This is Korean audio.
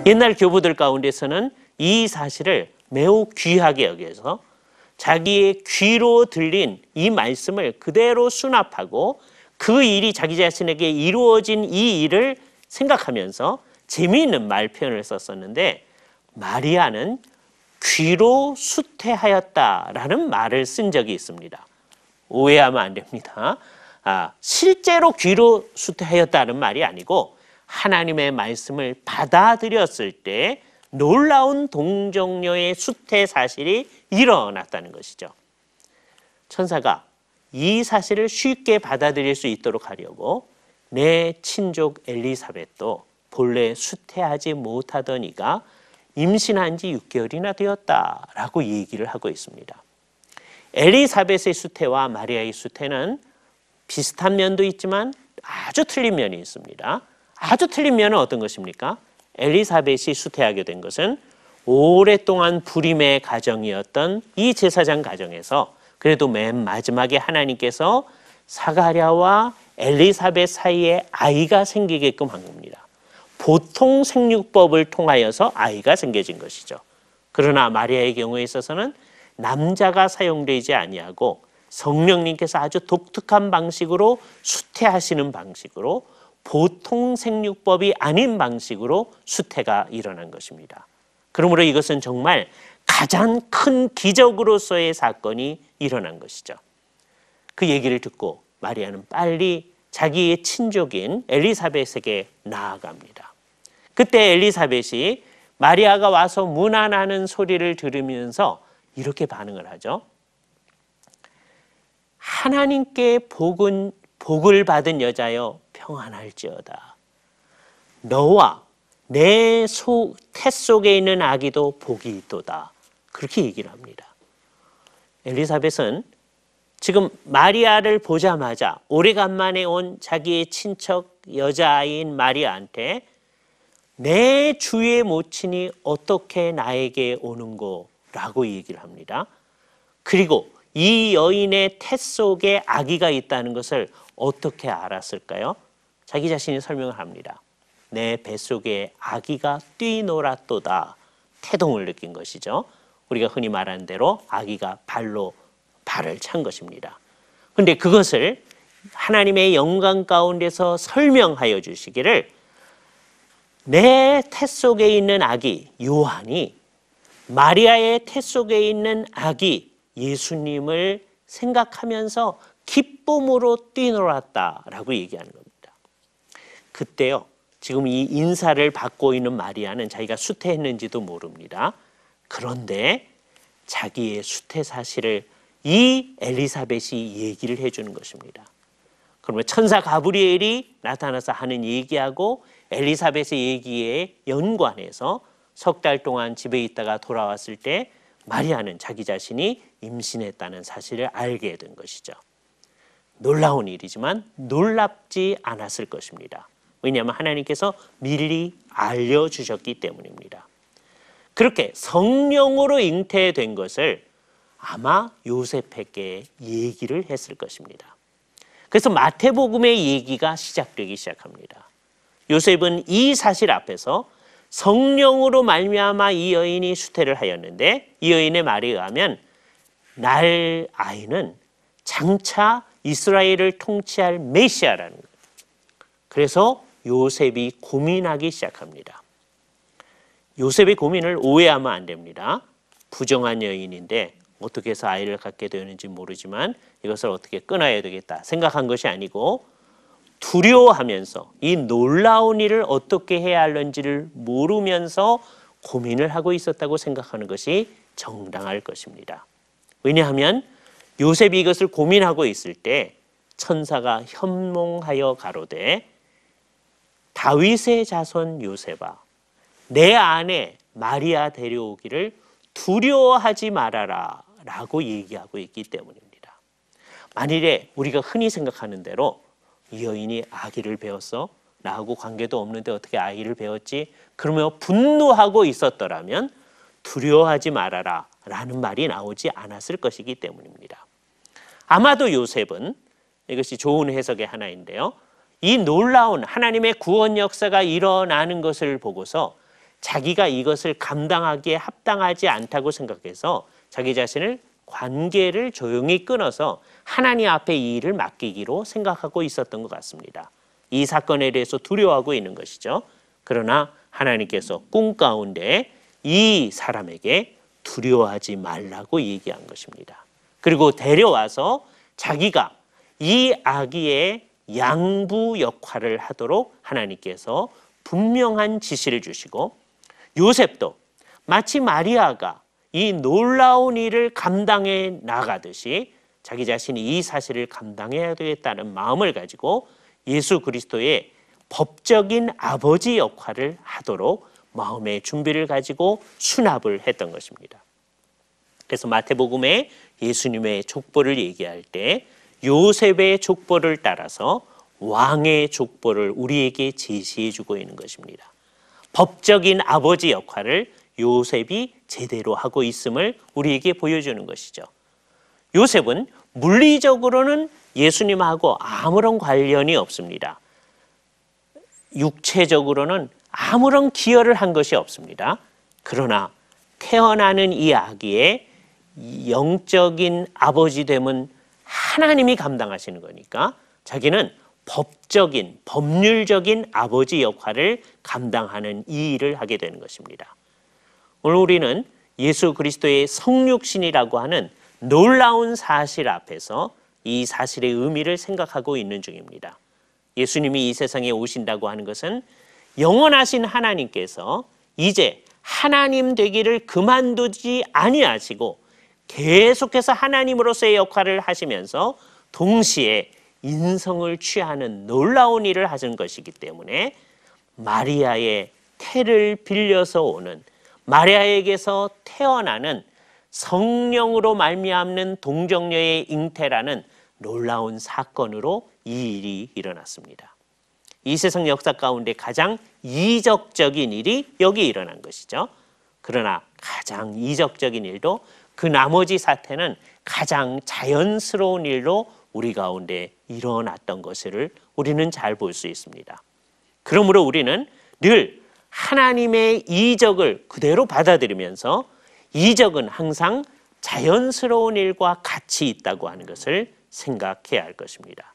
옛날 교부들 가운데서는 이 사실을 매우 귀하게 여겨서 자기의 귀로 들린 이 말씀을 그대로 수납하고 그 일이 자기 자신에게 이루어진 이 일을 생각하면서 재미있는 말 표현을 썼었는데, 마리아는 귀로 수태하였다라는 말을 쓴 적이 있습니다. 오해하면 안 됩니다. 실제로 귀로 수태하였다는 말이 아니고 하나님의 말씀을 받아들였을 때 놀라운 동정녀의 수태 사실이 일어났다는 것이죠. 천사가 이 사실을 쉽게 받아들일 수 있도록 하려고 내 친족 엘리사벳도 본래 수태하지 못하던 이가 임신한 지 6개월이나 되었다라고 얘기를 하고 있습니다. 엘리사벳의 수태와 마리아의 수태는 비슷한 면도 있지만 아주 틀린 면이 있습니다. 아주 틀린 면은 어떤 것입니까? 엘리사벳이 수태하게 된 것은 오랫동안 불임의 가정이었던 이 제사장 가정에서 그래도 맨 마지막에 하나님께서 사가랴와 엘리사벳 사이에 아이가 생기게끔 한 겁니다. 보통 생육법을 통하여서 아이가 생겨진 것이죠. 그러나 마리아의 경우에 있어서는 남자가 사용되지 아니하고 성령님께서 아주 독특한 방식으로 수태하시는 방식으로 보통 생육법이 아닌 방식으로 수태가 일어난 것입니다. 그러므로 이것은 정말 가장 큰 기적으로서의 사건이 일어난 것이죠. 그 얘기를 듣고 마리아는 빨리 자기의 친족인 엘리사벳에게 나아갑니다. 그때 엘리사벳이 마리아가 와서 문안하는 소리를 들으면서 이렇게 반응을 하죠. 하나님께 복을 받은 여자여 평안할지어다. 너와 내 태 속에 있는 아기도 복이 있도다. 그렇게 얘기를 합니다. 엘리사벳은 지금 마리아를 보자마자 오래간만에 온 자기의 친척 여자아이인 마리아한테 내 주의 모친이 어떻게 나에게 오는고? 라고 얘기를 합니다. 그리고 이 여인의 태 속에 아기가 있다는 것을 어떻게 알았을까요? 자기 자신이 설명을 합니다. 내 뱃속에 아기가 뛰놀았도다. 태동을 느낀 것이죠. 우리가 흔히 말하는 대로 아기가 발로 발을 찬 것입니다. 그런데 그것을 하나님의 영광 가운데서 설명하여 주시기를 내 태 속에 있는 아기 요한이 마리아의 태 속에 있는 아기 예수님을 생각하면서 기쁨으로 뛰놀았다라고 얘기하는 겁니다. 그때요, 지금 이 인사를 받고 있는 마리아는 자기가 수태했는지도 모릅니다. 그런데 자기의 수태 사실을 이 엘리사벳이 얘기를 해주는 것입니다. 그러면 천사 가브리엘이 나타나서 하는 얘기하고 엘리사벳의 얘기에 연관해서 석 달 동안 집에 있다가 돌아왔을 때 마리아는 자기 자신이 임신했다는 사실을 알게 된 것이죠. 놀라운 일이지만 놀랍지 않았을 것입니다. 왜냐하면 하나님께서 미리 알려주셨기 때문입니다. 그렇게 성령으로 잉태된 것을 아마 요셉에게 얘기를 했을 것입니다. 그래서 마태복음의 얘기가 시작되기 시작합니다. 요셉은 이 사실 앞에서 성령으로 말미암아 이 여인이 수태를 하였는데 이 여인의 말에 의하면 날 아이는 장차 이스라엘을 통치할 메시아라는 거예요. 그래서 요셉이 고민하기 시작합니다. 요셉의 고민을 오해하면 안 됩니다. 부정한 여인인데 어떻게 해서 아이를 갖게 되었는지 모르지만 이것을 어떻게 끊어야 되겠다 생각한 것이 아니고 두려워하면서 이 놀라운 일을 어떻게 해야 할는지를 모르면서 고민을 하고 있었다고 생각하는 것이 정당할 것입니다. 왜냐하면 요셉이 이것을 고민하고 있을 때 천사가 현몽하여 가로되 다윗의 자손 요셉아 내 아내 마리아 데려오기를 두려워하지 말아라 라고 얘기하고 있기 때문입니다. 만일에 우리가 흔히 생각하는 대로 이 여인이 아기를 배웠어? 나하고 관계도 없는데 어떻게 아이를 배웠지? 그러며 분노하고 있었더라면 두려워하지 말아라 라는 말이 나오지 않았을 것이기 때문입니다. 아마도 요셉은 이것이 좋은 해석의 하나인데요. 이 놀라운 하나님의 구원 역사가 일어나는 것을 보고서 자기가 이것을 감당하기에 합당하지 않다고 생각해서 자기 자신을 관계를 조용히 끊어서 하나님 앞에 이 일을 맡기기로 생각하고 있었던 것 같습니다. 이 사건에 대해서 두려워하고 있는 것이죠. 그러나 하나님께서 꿈 가운데 이 사람에게 두려워하지 말라고 얘기한 것입니다. 그리고 데려와서 자기가 이 아기의 양부 역할을 하도록 하나님께서 분명한 지시를 주시고, 요셉도 마치 마리아가 이 놀라운 일을 감당해 나가듯이 자기 자신이 이 사실을 감당해야 되겠다는 마음을 가지고 예수 그리스도의 법적인 아버지 역할을 하도록 마음의 준비를 가지고 수납을 했던 것입니다. 그래서 마태복음에 예수님의 족보를 얘기할 때 요셉의 족보를 따라서 왕의 족보를 우리에게 제시해 주고 있는 것입니다. 법적인 아버지 역할을 요셉이 제대로 하고 있음을 우리에게 보여주는 것이죠. 요셉은 물리적으로는 예수님하고 아무런 관련이 없습니다. 육체적으로는 아무런 기여를 한 것이 없습니다. 그러나 태어나는 이 아기의 영적인 아버지됨은 하나님이 감당하시는 거니까 자기는 법적인, 법률적인 아버지 역할을 감당하는 이 일을 하게 되는 것입니다. 오늘 우리는 예수 그리스도의 성육신이라고 하는 놀라운 사실 앞에서 이 사실의 의미를 생각하고 있는 중입니다. 예수님이 이 세상에 오신다고 하는 것은 영원하신 하나님께서 이제 하나님 되기를 그만두지 아니하시고 계속해서 하나님으로서의 역할을 하시면서 동시에 인성을 취하는 놀라운 일을 하신 것이기 때문에 마리아의 태를 빌려서 오는, 마리아에게서 태어나는 성령으로 말미암는 동정녀의 잉태라는 놀라운 사건으로 이 일이 일어났습니다. 이 세상 역사 가운데 가장 이적적인 일이 여기 일어난 것이죠. 그러나 가장 이적적인 일도 그 나머지 사태는 가장 자연스러운 일로 우리 가운데 일어났던 것을 우리는 잘 볼 수 있습니다. 그러므로 우리는 늘 하나님의 이적을 그대로 받아들이면서 이적은 항상 자연스러운 일과 같이 있다고 하는 것을 생각해야 할 것입니다.